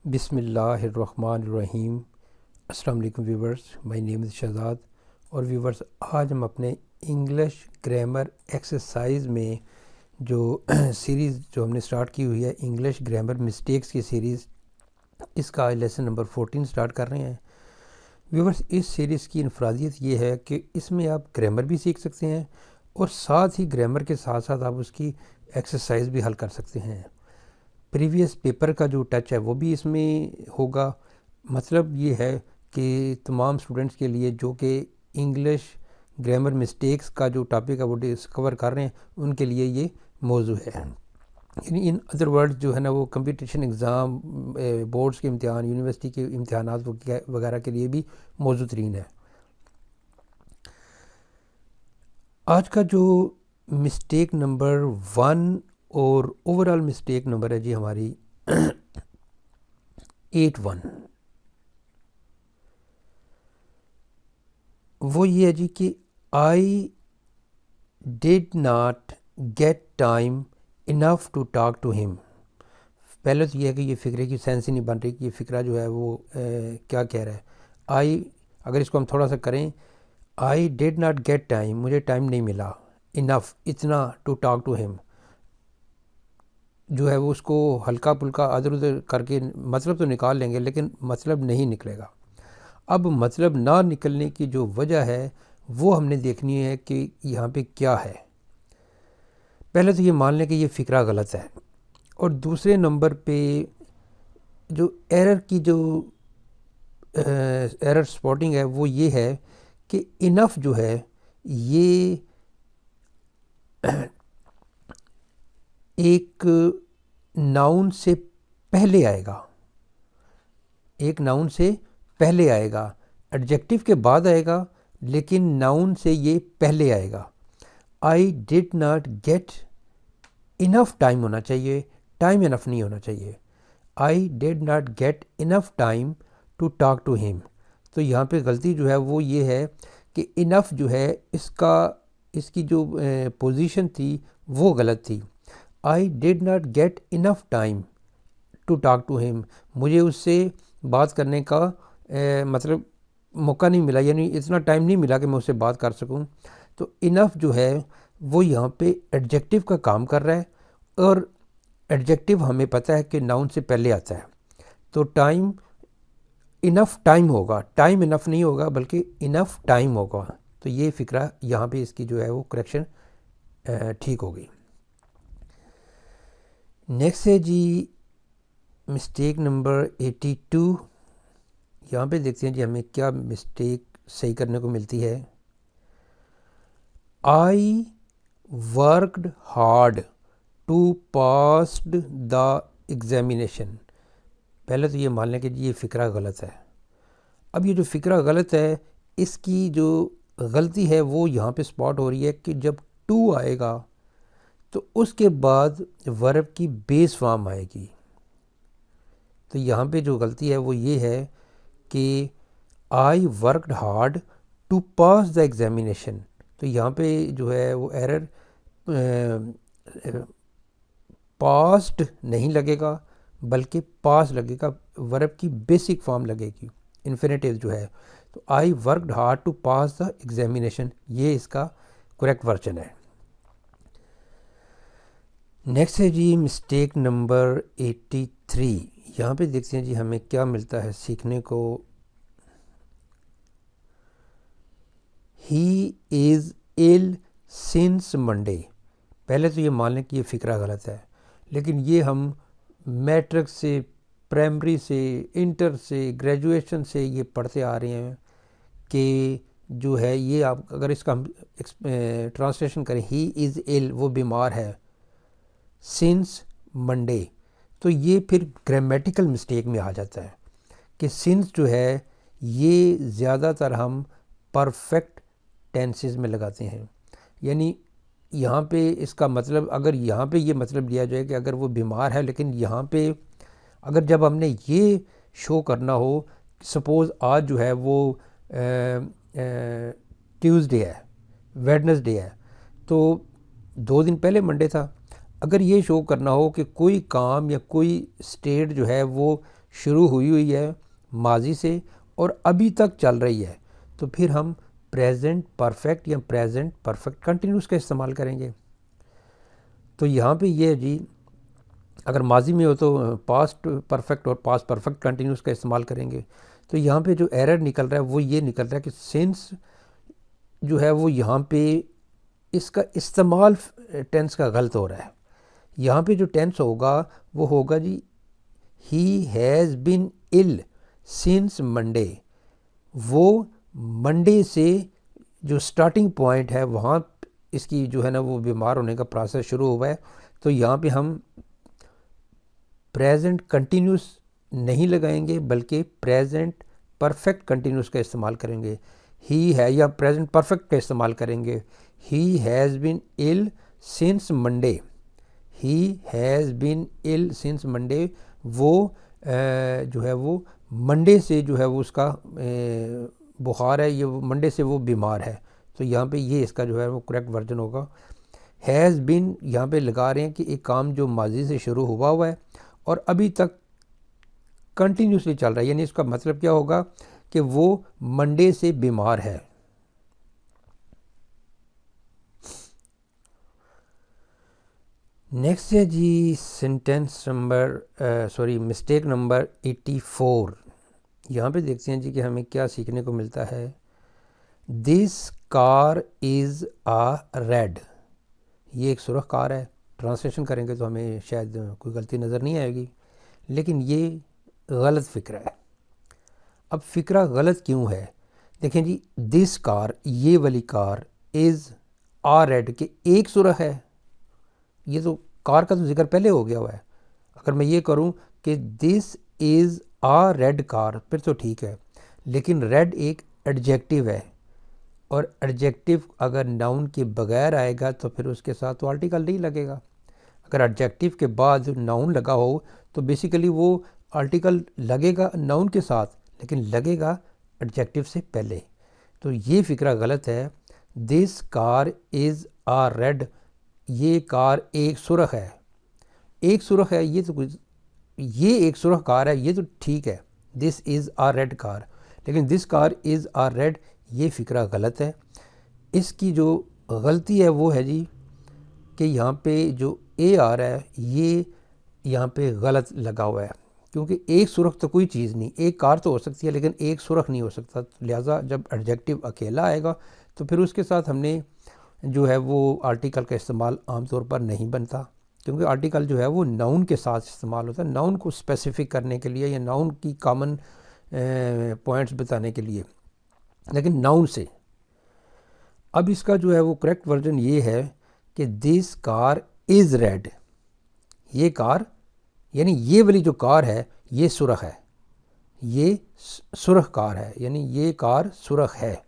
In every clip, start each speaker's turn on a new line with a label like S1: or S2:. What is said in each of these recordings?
S1: बिस्मिल्लाहिर्रहमानिर्रहीम। अस्सलाम वालेकुम viewers, my name is Shahzad. और व्यूवर्स, आज हम अपने इंग्लिश ग्रामर एक्सरसाइज में जो सीरीज़ जो हमने स्टार्ट की हुई है, इंग्लिश ग्रामर मिस्टेक्स की सीरीज़, इसका आज लेसन नंबर 14 स्टार्ट कर रहे हैं। व्यूवर्स, इस सीरीज़ की इनफरादियत ये है कि इसमें आप ग्रामर भी सीख सकते हैं और साथ ही ग्रामर के साथ साथ आप उसकी एक्सरसाइज भी हल कर सकते हैं। प्रीवियस पेपर का जो टच है वो भी इसमें होगा। मतलब ये है कि तमाम स्टूडेंट्स के लिए जो कि इंग्लिश ग्रामर मिस्टेक्स का जो टॉपिक है वो डिस्कवर कर रहे हैं, उनके लिए ये मौजू है। यानी इन अदर वर्ड्स जो है ना, वो कंपटीशन एग्ज़ाम, बोर्ड्स के इम्तिहान, यूनिवर्सिटी के इम्तिहान वगैरह के लिए भी मौजू तरीन है। आज का जो मिस्टेक नंबर 1 और ओवरऑल मिस्टेक नंबर है जी हमारी 81। वो ये है जी कि I did not get time enough to talk to him. पहले तो ये है कि ये फ़िक्रे की सेंस ही नहीं बन रही कि ये फ़िक्रा जो है वो क्या कह रहा है। आई, अगर इसको हम थोड़ा सा करें, आई डिड नॉट गेट टाइम, मुझे टाइम नहीं मिला, इनफ, इतना, टू टॉक टू हिम, जो है वो उसको हल्का पुल्का अदर उधर करके मतलब तो निकाल लेंगे लेकिन मतलब नहीं निकलेगा। अब मतलब ना निकलने की जो वजह है वो हमने देखनी है कि यहाँ पे क्या है। पहले तो ये मान लें कि ये फ़िक्रा गलत है, और दूसरे नंबर पे जो एरर की जो एरर स्पॉटिंग है वो ये है कि इनफ जो है ये एक नाउन से पहले आएगा, एक नाउन से पहले आएगा, एडजेक्टिव के बाद आएगा लेकिन नाउन से ये पहले आएगा। I did not get enough time होना चाहिए, टाइम इनफ नहीं होना चाहिए। I did not get enough time to talk to him. तो यहाँ पे गलती जो है वो ये है कि इनफ जो है इसकी जो पोजीशन थी वो गलत थी। I did not get enough time to talk to him, मुझे उससे बात करने का मतलब मौका नहीं मिला, यानी इतना टाइम नहीं मिला कि मैं उससे बात कर सकूं। तो इनफ जो है वो यहाँ पे एडजेक्टिव का काम कर रहा है, और एडजेक्टिव हमें पता है कि नाउन से पहले आता है। तो टाइम, इनफ टाइम होगा, टाइम इनफ नहीं होगा बल्कि इनफ टाइम होगा। तो ये फ़िक्रा यहाँ पे इसकी जो है वो करेक्शन ठीक होगी। नेक्स्ट है जी मिस्टेक नंबर 82। यहाँ पे देखते हैं जी हमें क्या मिस्टेक सही करने को मिलती है। I worked hard to pass the examination. पहले तो ये मान लें कि ये फ़िक्रा गलत है। अब ये जो फ़िक्रा गलत है, इसकी जो गलती है वो यहाँ पे स्पॉट हो रही है कि जब टू आएगा तो उसके बाद वर्ब की बेस फॉर्म आएगी। तो यहाँ पे जो गलती है वो ये है कि I worked hard to pass the examination. तो यहाँ पे जो है वो एरर पास्ट नहीं लगेगा बल्कि पास लगेगा, वर्ब की बेसिक फॉर्म लगेगी, इन्फिनेटिव जो है। तो I worked hard to pass the examination, ये इसका करेक्ट वर्जन है। नेक्स्ट है जी मिस्टेक नंबर 83। यहाँ पे देखते हैं जी हमें क्या मिलता है सीखने को। He is ill since Monday. पहले तो ये मान लें कि ये फ़िक्रा गलत है, लेकिन ये हम मैट्रिक से, प्राइमरी से, इंटर से, ग्रेजुएशन से ये पढ़ते आ रहे हैं कि जो है ये, आप अगर इसका हम ट्रांसलेशन करें, ही इज़ इल, वो बीमार है, सिंस मंडे, तो ये फिर ग्रामेटिकल मिस्टेक में आ जाता है कि सिंस जो है ये ज़्यादातर हम परफेक्ट टेंसेस में लगाते हैं। यानी यहाँ पे इसका मतलब, अगर यहाँ पे ये मतलब लिया जाए कि अगर वो बीमार है, लेकिन यहाँ पे अगर जब हमने ये शो करना हो, सपोज़ आज जो है वो ट्यूसडे है, वेडनेसडे है, तो 2 दिन पहले मंडे था। अगर ये शो करना हो कि कोई काम या कोई स्टेट जो है वो शुरू हुई है माजी से और अभी तक चल रही है, तो फिर हम प्रेजेंट परफेक्ट या प्रेजेंट परफेक्ट कंटिन्यूस का इस्तेमाल करेंगे। तो यहाँ पे ये है जी, अगर माजी में हो तो पास्ट परफेक्ट और पास्ट परफेक्ट कंटिन्यूस का इस्तेमाल करेंगे। तो यहाँ पे जो एरर निकल रहा है वो ये निकल रहा है कि सिंस जो है वो यहाँ पे इसका इस्तेमाल टेंस का गलत हो रहा है। यहाँ पे जो टेंस होगा वो होगा जी he has been ill since Monday. वो मंडे से जो स्टार्टिंग पॉइंट है वहाँ इसकी जो है ना वो बीमार होने का प्रोसेस शुरू हुआ है। तो यहाँ पे हम प्रेजेंट कंटिन्यूस नहीं लगाएंगे बल्कि प्रेजेंट परफेक्ट कंटिन्यूस का इस्तेमाल करेंगे। ही है या प्रेजेंट परफेक्ट का इस्तेमाल करेंगे। He has been ill since Monday. He has been ill since Monday. वो जो है वो मंडे से जो है वो उसका बुखार है, ये मंडे से वो बीमार है। तो यहाँ पे ये इसका जो है वो करेक्ट वर्जन होगा। हैज़ बिन यहाँ पे लगा रहे हैं कि एक काम जो माजी से शुरू हुआ है और अभी तक कंटिन्यूसली चल रहा है, यानी इसका मतलब क्या होगा कि वो मंडे से बीमार है। नेक्स्ट है जी सेंटेंस नंबर मिस्टेक नंबर 84। यहाँ पे देखते हैं जी कि हमें क्या सीखने को मिलता है। This car is a red. ये एक सुरख कार है। ट्रांसलेशन करेंगे तो हमें शायद कोई गलती नज़र नहीं आएगी, लेकिन ये गलत फ़िक्रा है। अब फ़िक्रा गलत क्यों है? देखें जी, दिस कार, ये वाली कार, इज़ आ रेड के एक सुरख है। ये तो कार का तो जिक्र पहले हो गया हुआ है। अगर मैं ये करूं कि this is a red car फिर तो ठीक है, लेकिन रेड एक एडजेक्टिव है और एडजेक्टिव अगर नाउन के बगैर आएगा तो फिर उसके साथ तो आर्टिकल नहीं लगेगा। अगर एडजेक्टिव के बाद नाउन लगा हो तो बेसिकली वो आर्टिकल लगेगा नाउन के साथ, लेकिन लगेगा एडजेक्टिव से पहले। तो ये फ़िक्रा गलत है। This car is a red, ये कार एक सुरख है। एक सुरख है ये तो कुछ, ये एक सुरख कार है ये तो ठीक है, this is a red car, लेकिन this car is a red ये फ़िक्रा गलत है। इसकी जो गलती है वो है जी कि यहाँ पे जो ए आ रहा है ये यहाँ पे गलत लगा हुआ है, क्योंकि एक सुरख तो कोई चीज़ नहीं, एक कार तो हो सकती है लेकिन एक सुरख नहीं हो सकता। लिहाजा जब एडजेक्टिव अकेला आएगा तो फिर उसके साथ हमने जो है वो आर्टिकल का इस्तेमाल आमतौर पर नहीं बनता, क्योंकि आर्टिकल जो है वो नाउन के साथ इस्तेमाल होता है, नाउन को स्पेसिफिक करने के लिए या नाउन की कॉमन पॉइंट्स बताने के लिए, लेकिन नाउन से। अब इसका जो है वो करेक्ट वर्जन ये है कि दिस कार इज़ रेड। ये कार यानी ये वाली जो कार है ये सुरख है, ये सुरख कार है, यानी ये कार सुरख है,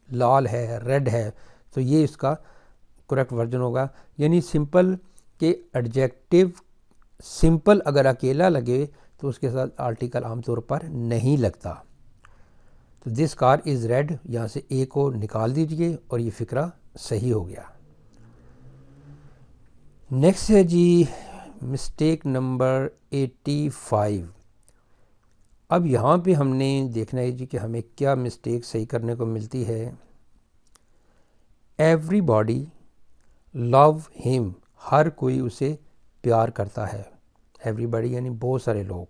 S1: लाल है, रेड है। तो ये इसका करेक्ट वर्जन होगा। यानी सिंपल के एडजेक्टिव सिंपल अगर अकेला लगे तो उसके साथ आर्टिकल आमतौर पर नहीं लगता। तो दिस कार इज़ रेड, यहाँ से ए को निकाल दीजिए और ये फ़िक्रा सही हो गया। नेक्स्ट है जी मिस्टेक नंबर 85। अब यहाँ पे हमने देखना है जी कि हमें क्या मिस्टेक सही करने को मिलती है। एवरीबॉडी लव हिम, हर कोई उसे प्यार करता है। एवरीबॉडी यानी बहुत सारे लोग,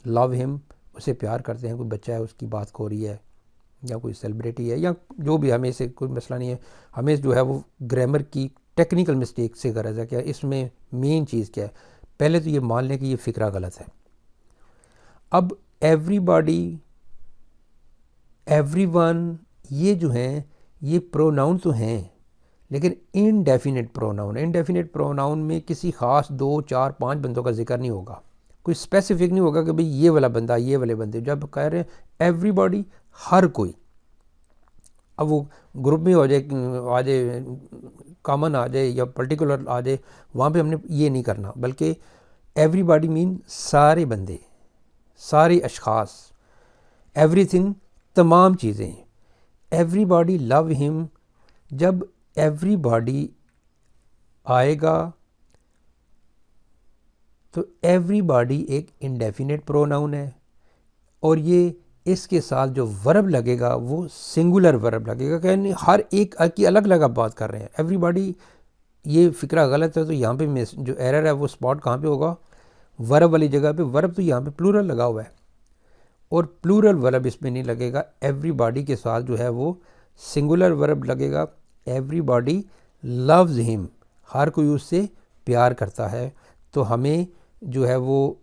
S1: लव हिम उसे प्यार करते हैं। कोई बच्चा है उसकी बात हो रही है या कोई सेलिब्रिटी है या जो भी, हमें से कोई मसला नहीं है। हमें जो है वो ग्रामर की टेक्निकल मिस्टेक से गरज है क्या, इसमें मेन चीज़ क्या है। पहले तो ये मान लें कि ये फ़िक्रा गलत है। अब एवरीबॉडी, एवरीवन, ये जो हैं ये प्रोनाउन तो हैं लेकिन इनडेफिनेट प्रोनाउन है। इनडेफिनेट प्रोनाउन में किसी ख़ास 2, 4, 5 बंदों का जिक्र नहीं होगा, कोई स्पेसिफिक नहीं होगा कि भाई ये वाला बंदा, ये वाले बंदे। जब कह रहे हैं एवरीबॉडी, हर कोई, अब वो ग्रुप में हो जाए, आ जाए, कॉमन आ जाए या पर्टिकुलर आ जाए, वहाँ पे हमने ये नहीं करना, बल्कि एवरीबॉडी मीन सारे बंदे, सारे अशख़ास, एवरीथिंग तमाम चीज़ें। एवरीबॉडी लव हिम, जब एवरीबॉडी आएगा तो एवरीबॉडी एक इंडेफिनेट प्रोनाउन है, और ये इसके साथ जो वर्ब लगेगा वो सिंगुलर वर्ब लगेगा, यानी हर एक की अलग अलग आप बात कर रहे हैं। एवरीबॉडी, ये फिक्रा गलत है। तो यहाँ पे जो एरर है वो स्पॉट कहाँ पे होगा, वर्ब वाली जगह पे। वर्ब तो यहाँ पे प्लूरल लगा हुआ है और प्लूरल वर्ब इसमें नहीं लगेगा। एवरीबॉडी के साथ जो है वो सिंगुलर वर्ब लगेगा। एवरीबॉडी लव्स हिम, हर कोई उससे प्यार करता है। तो हमें जो है वो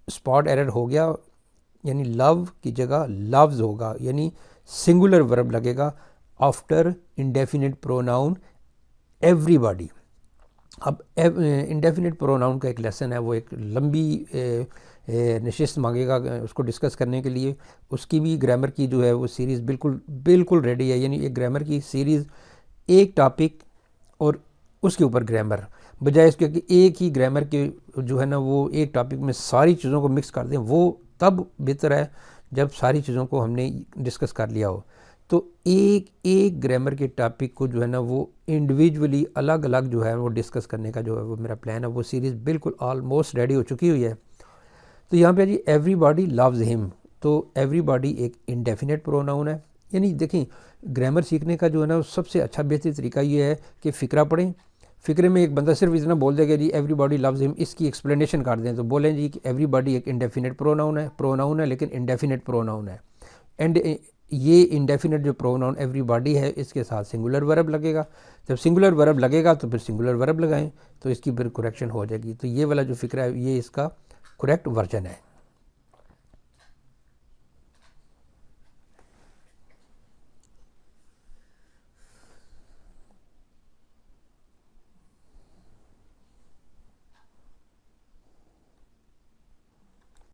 S1: स्पॉट एरर हो गया, यानी लव की जगह लव्स होगा, यानी सिंगुलर वर्ब लगेगा आफ्टर इंडेफिनिट प्रोनाउन एवरीबॉडी। अब इंडेफिनिट प्रोनाउन का एक लेसन है, वो एक लंबी नशिस्त मांगेगा उसको डिस्कस करने के लिए। उसकी भी ग्रामर की जो है वो सीरीज़ बिल्कुल रेडी है, यानी एक ग्रामर की सीरीज़, एक टॉपिक और उसके ऊपर ग्रामर, बजाय इसके कि एक ही ग्रामर के जो है ना वो एक टॉपिक में सारी चीज़ों को मिक्स कर दें। वो तब बेहतर है जब सारी चीज़ों को हमने डिस्कस कर लिया हो। तो एक एक ग्रामर के टॉपिक को जो है ना वो इंडिविजुअली अलग अलग जो है वो डिस्कस करने का जो है वो मेरा प्लान है। वो सीरीज़ बिल्कुल ऑलमोस्ट रेडी हो चुकी हुई है। तो यहाँ पे जी एवरीबॉडी लव्स हिम, तो एवरीबॉडी एक इंडेफिनेट प्रोनाउन है। यानी देखें, ग्रामर सीखने का जो है ना सबसे अच्छा बेहतर तरीका ये है कि फ़िक्रा पढ़ें। फ़िक्रे में एक बंदा सिर्फ इतना बोल देगा जी एवरीबॉडी लव्स हिम, इसकी एक्सप्लेनेशन कर दें। तो बोलें जी कि एवरीबॉडी एक इंडेफिनेट प्रोनाउन है लेकिन इंडेफिनेट प्रोनाउन है। एंड ये इंडेफिनेट जो प्रोनाउन एवरीबॉडी है इसके साथ सिंगुलर वर्ब लगेगा। जब सिंगुलर वर्ब लगेगा तो फिर सिंगुलर वर्ब लगाएं, तो इसकी फिर करेक्शन हो जाएगी। तो ये वाला जो फ़िक्रा है ये इसका करेक्ट वर्जन है।